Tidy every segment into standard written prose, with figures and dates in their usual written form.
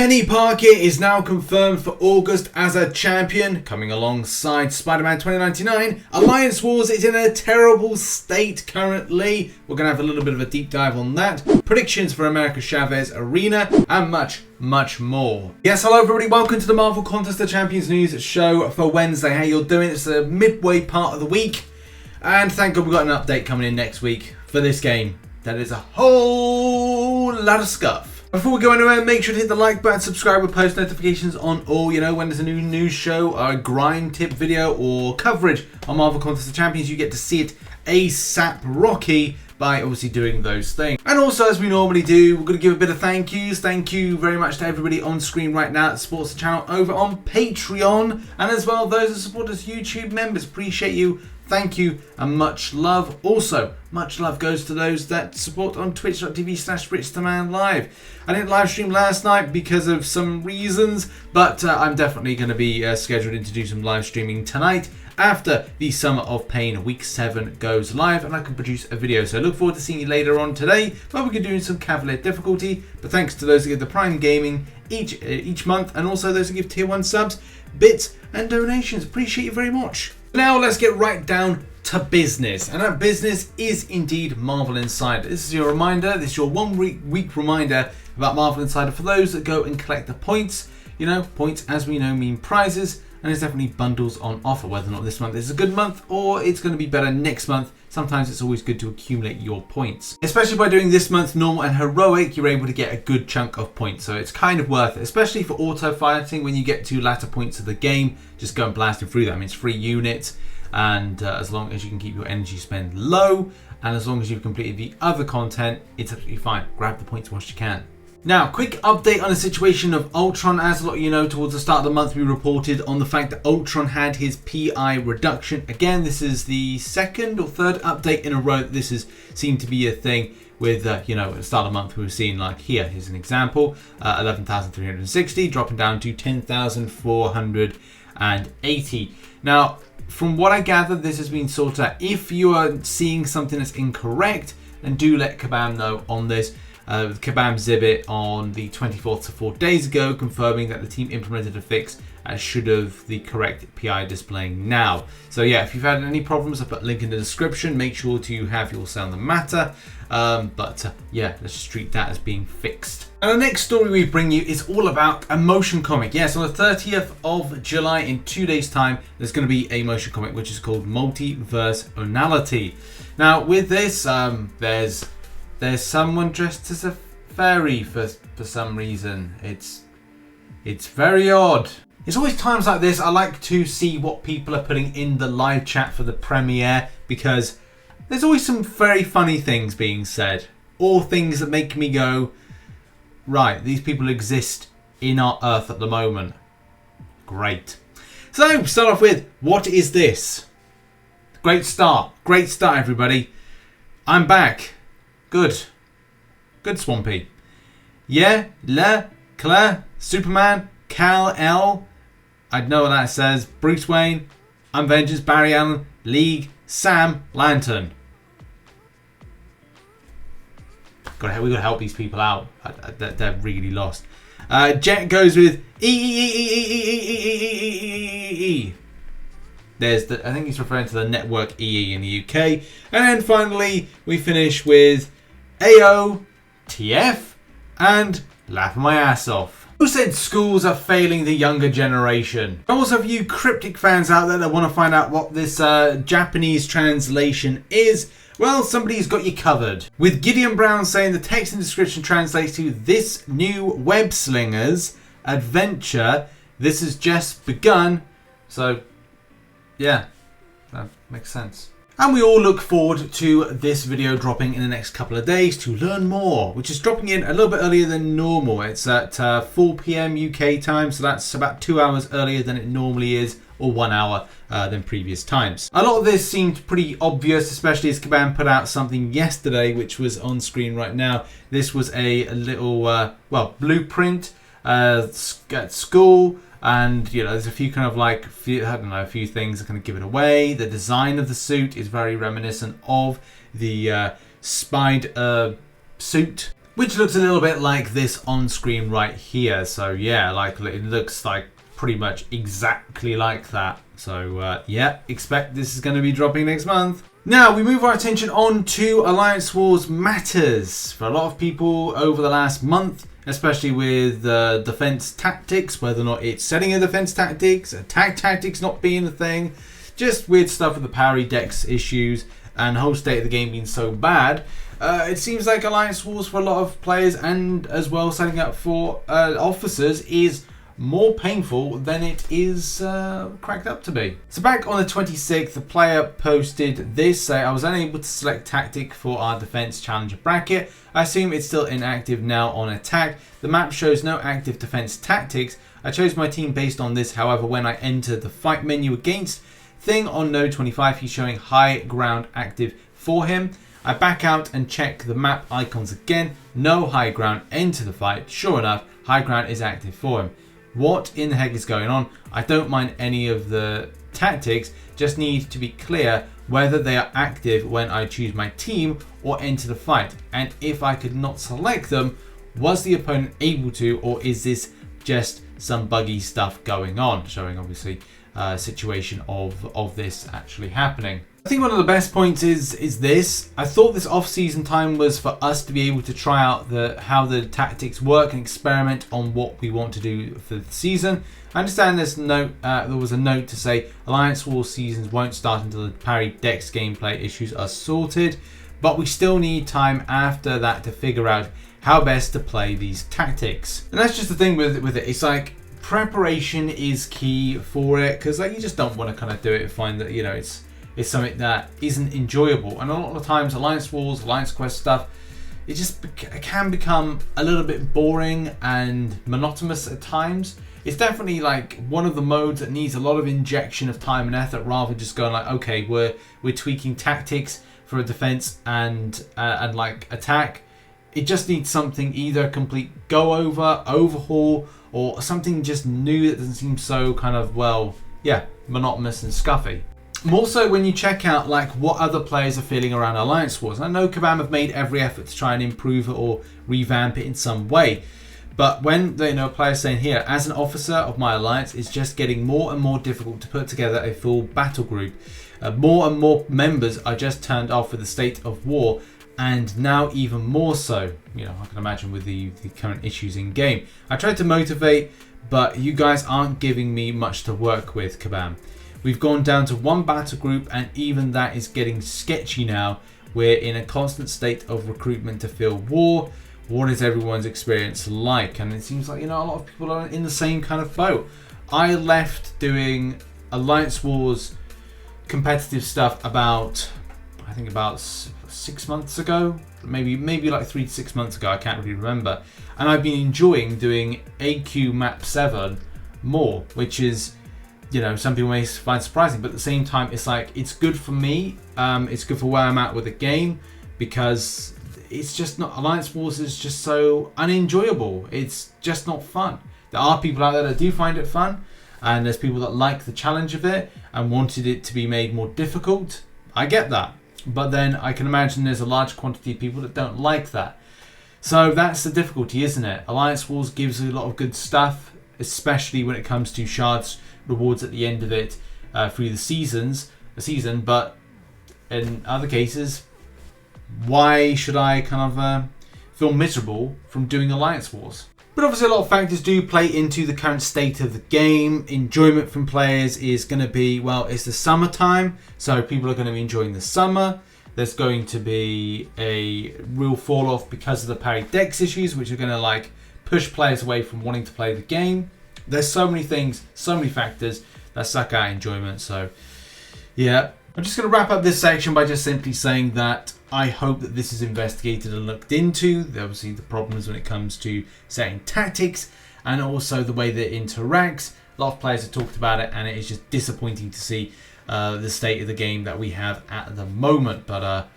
Peni is now confirmed for August as a champion, coming alongside Spider-Man 2099. Alliance Wars is in a terrible state currently. We're going to have a little bit of a deep dive on that. Predictions for America Chavez Arena, and much more. Yes, hello everybody, welcome to the Marvel Contest of Champions News show for Wednesday. How you doing? It's the midway part of the week, and thank God we've got an update coming in next week for this game. That is a whole lot of scuff. Before we go anywhere, make sure to hit the like button, subscribe with post notifications on all, when there's a new news show, or a grind tip video, or coverage on Marvel Contest of Champions, you get to see it ASAP Rocky by obviously doing those things. And also, as we normally do, we're going to give a bit of thank yous. Thank you very much to everybody on screen right now that supports the channel over on Patreon, and as well those that support us YouTube members. Appreciate you. Thank you and much love. Also, much love goes to those that support on twitch.tv/RichTheMan live. I didn't live stream last night because of some reasons, but I'm definitely going to be scheduled in to do some live streaming tonight after the Summer of Pain Week 7 goes live, and I can produce a video. So I look forward to seeing you later on today, where we can do some Cavalier difficulty. But thanks to those that give the Prime Gaming each month, and also those that give Tier 1 subs, bits and donations. Appreciate you very much. Now let's get right down to business, and that business is indeed Marvel Insider. This is your reminder, this is your 1 week reminder about Marvel Insider for those that go and collect the points. Points, as we know, mean prizes, and there's definitely bundles on offer, whether or not this month is a good month or it's going to be better next month. Sometimes it's always good to accumulate your points. Especially by doing this month's normal and heroic, you're able to get a good chunk of points. So it's kind of worth it, especially for auto fighting. When you get to latter points of the game, just go and blasting through that. I mean, it's 3 units, and as long as you can keep your energy spend low, and as long as you've completed the other content, it's absolutely fine. Grab the points whilst you can. Now, quick update on the situation of Ultron. As a lot of you know, towards the start of the month, we reported on the fact that Ultron had his PI reduction. Again, this is the second or third update in a row that this has seemed to be a thing with, at the start of the month, we were seeing, like, here's an example, 11,360, dropping down to 10,480. Now, from what I gather, this has been sorted out. If you are seeing something that's incorrect, then do let Kabam know on this. Kabam Zibbit on the 24th, so 4 days ago, confirming that the team implemented a fix should have the correct PI displaying now. So yeah, if you've had any problems, I'll put a link in the description. Make sure to have your say on the matter. Yeah, let's just treat that as being fixed. And the next story we bring you is all about a motion comic. Yes, on the 30th of July, in 2 days' time, there's going to be a motion comic which is called Multiverse Onality. Now, with this, there's someone dressed as a fairy for some reason. It's very odd. It's always times like this I like to see what people are putting in the live chat for the premiere, because there's always some very funny things being said, or things that make me go, right, these people exist in our Earth at the moment. Great. So, start off with, what is this? Great start, everybody. I'm back. Good, Swampy. Yeah, Claire, Superman, Kal-El. I know what that says. Bruce Wayne, Avengers, Barry Allen, League, Sam, Lantern. We gotta help these people out. They're really lost. Jet goes with E. There's the, I think he's referring to the network EE in the UK. And then finally, we finish with AO, TF, and laughing my ass off. Who said schools are failing the younger generation? Also, for you cryptic fans out there that want to find out what this Japanese translation is, well, somebody's got you covered. With Gideon Brown saying the text and description translates to "This new web slinger's adventure. This has just begun." So, yeah, that makes sense. And we all look forward to this video dropping in the next couple of days to learn more, which is dropping in a little bit earlier than normal. It's at 4 PM UK time, so that's about 2 hours earlier than it normally is, or 1 hour than previous times. A lot of this seemed pretty obvious, especially as Kabam put out something yesterday, which was on screen right now. This was a little, blueprint at school. And there's a few kind of like, a few things that kind of give it away. The design of the suit is very reminiscent of the Spider suit. which looks a little bit like this on screen right here. So yeah, like it looks like pretty much exactly like that. So yeah, expect this is going to be dropping next month. Now we move our attention on to Alliance Wars matters. For a lot of people over the last month, especially with defense tactics, whether or not it's setting a defense tactics, attack tactics not being a thing, just weird stuff with the parry dex issues and the whole state of the game being so bad, it seems like Alliance Wars for a lot of players and as well setting up for officers is more painful than it is cracked up to be. So back on the 26th, the player posted this, say, I was unable to select tactic for our defense challenger bracket. I assume it's still inactive now on attack. The map shows no active defense tactics. I chose my team based on this, however, when I entered the fight menu against thing on node 25, he's showing high ground active for him. I back out and check the map icons again. No high ground, enter the fight. Sure enough, high ground is active for him. What in the heck is going on? I don't mind any of the tactics, just need to be clear whether they are active when I choose my team or enter the fight. And if I could not select them, was the opponent able to, or is this just some buggy stuff going on? Showing obviously a situation of this actually happening. I think one of the best points is this. I thought this off-season time was for us to be able to try out how the tactics work and experiment on what we want to do for the season. I understand there was a note to say Alliance Wars seasons won't start until the parry dex gameplay issues are sorted, but we still need time after that to figure out how best to play these tactics. And that's just the thing with it. It's like preparation is key for it, because like you just don't want to kind of do it and find that it's something that isn't enjoyable. And a lot of times Alliance Wars, Alliance Quest stuff, it can become a little bit boring and monotonous at times. It's definitely like one of the modes that needs a lot of injection of time and effort, rather than just going like, okay, we're tweaking tactics for a defense and like attack. It just needs something, either a complete go over, overhaul, or something just new that doesn't seem so kind of, well, yeah, monotonous and scuffy. More so when you check out like what other players are feeling around Alliance Wars. I know Kabam have made every effort to try and improve it or revamp it in some way. But when a player saying here, as an officer of my alliance, it's just getting more and more difficult to put together a full battle group. More and more members are just turned off with the state of war, and now even more so. I can imagine with the current issues in game. I tried to motivate, but you guys aren't giving me much to work with, Kabam. We've gone down to one battle group, and even that is getting sketchy now. We're in a constant state of recruitment to fill war. What is everyone's experience like? And it seems like, a lot of people are in the same kind of boat. I left doing Alliance Wars competitive stuff about 6 months ago. Maybe like 3 to 6 months ago. I can't really remember. And I've been enjoying doing AQ Map 7 more, which is, some people may find surprising, but at the same time, it's like, it's good for me. It's good for where I'm at with the game, because it's just not, Alliance Wars is just so unenjoyable. It's just not fun. There are people out there that do find it fun, and there's people that like the challenge of it and wanted it to be made more difficult. I get that. But then I can imagine there's a large quantity of people that don't like that. So that's the difficulty, isn't it? Alliance Wars gives a lot of good stuff, especially when it comes to shards rewards at the end of it through the season, but in other cases, why should I kind of feel miserable from doing Alliance Wars? But obviously a lot of factors do play into the current state of the game. Enjoyment from players is going to be, well, it's the summertime, so people are going to be enjoying the summer. There's going to be a real fall off because of the parry dex issues, which are going to like push players away from wanting to play the game. There's so many things, so many factors that suck out enjoyment. So yeah, I'm just going to wrap up this section by just simply saying that I hope that this is investigated and looked into. Obviously the problems when it comes to setting tactics and also the way that it interacts. A lot of players have talked about it, and it is just disappointing to see the state of the game that we have at the moment. But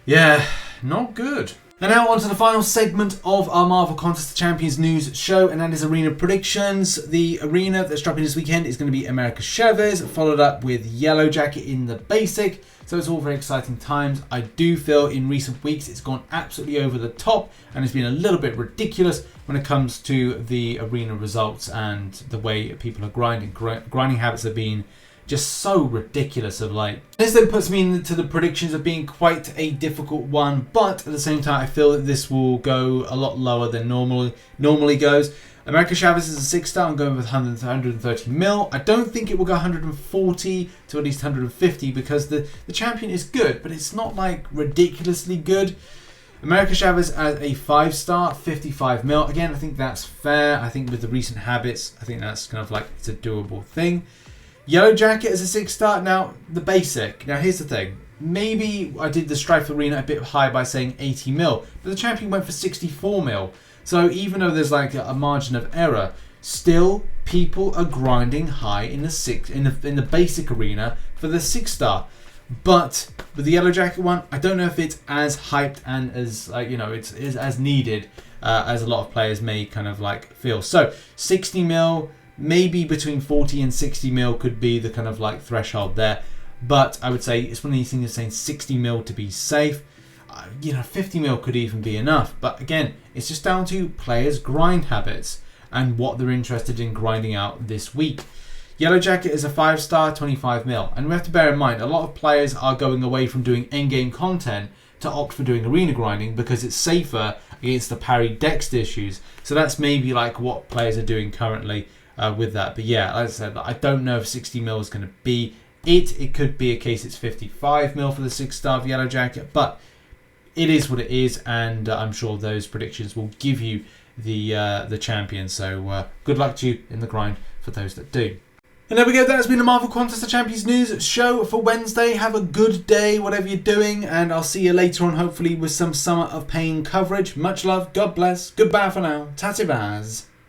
yeah, not good. And now on to the final segment of our Marvel Contest of Champions news show, and that is arena predictions. The arena that's dropping this weekend is going to be America Chavez, followed up with Yellow Jacket in the basic. So it's all very exciting times. I do feel in recent weeks it's gone absolutely over the top and it's been a little bit ridiculous when it comes to the arena results and the way people are grinding. Grinding habits have been just so ridiculous of late. This then puts me into the predictions of being quite a difficult one, but at the same time I feel that this will go a lot lower than normally goes. America Chavez is a 6-star. I'm going with 130 mil. I don't think it will go 140 to at least 150 because the champion is good, but it's not like ridiculously good. America Chavez as a 5-star, 55 mil. Again, I think that's fair. I think with the recent habits, I think that's kind of like it's a doable thing. Yellow Jacket as a 6-star. Now, the basic. Now, here's the thing. Maybe I did the Strife Arena a bit high by saying 80 mil, but the champion went for 64 mil. So even though there's like a margin of error, still people are grinding high in the basic arena for the 6-star. But with the Yellow Jacket one, I don't know if it's as hyped and as it's as needed as a lot of players may kind of like feel. So 60 mil. Maybe between 40 and 60 mil could be the kind of like threshold there. But I would say it's one of these things saying 60 mil to be safe. 50 mil could even be enough. But again, it's just down to players' grind habits and what they're interested in grinding out this week. Yellow Jacket is a 5-star, 25 mil. And we have to bear in mind, a lot of players are going away from doing endgame content to opt for doing arena grinding because it's safer against the parry dex issues. So that's maybe like what players are doing currently. With that, but yeah, as I said, I don't know if 60 mil is going to be it. It could be a case it's 55 mil for the 6-star of Yellow Jacket, but it is what it is, and I'm sure those predictions will give you the champion. So good luck to you in the grind for those that do. And there we go. That has been the Marvel Contest of Champions news show for Wednesday. Have a good day, whatever you're doing, and I'll see you later on, hopefully with some Summer of Pain coverage. Much love. God bless. Goodbye for now. Tatty Baz.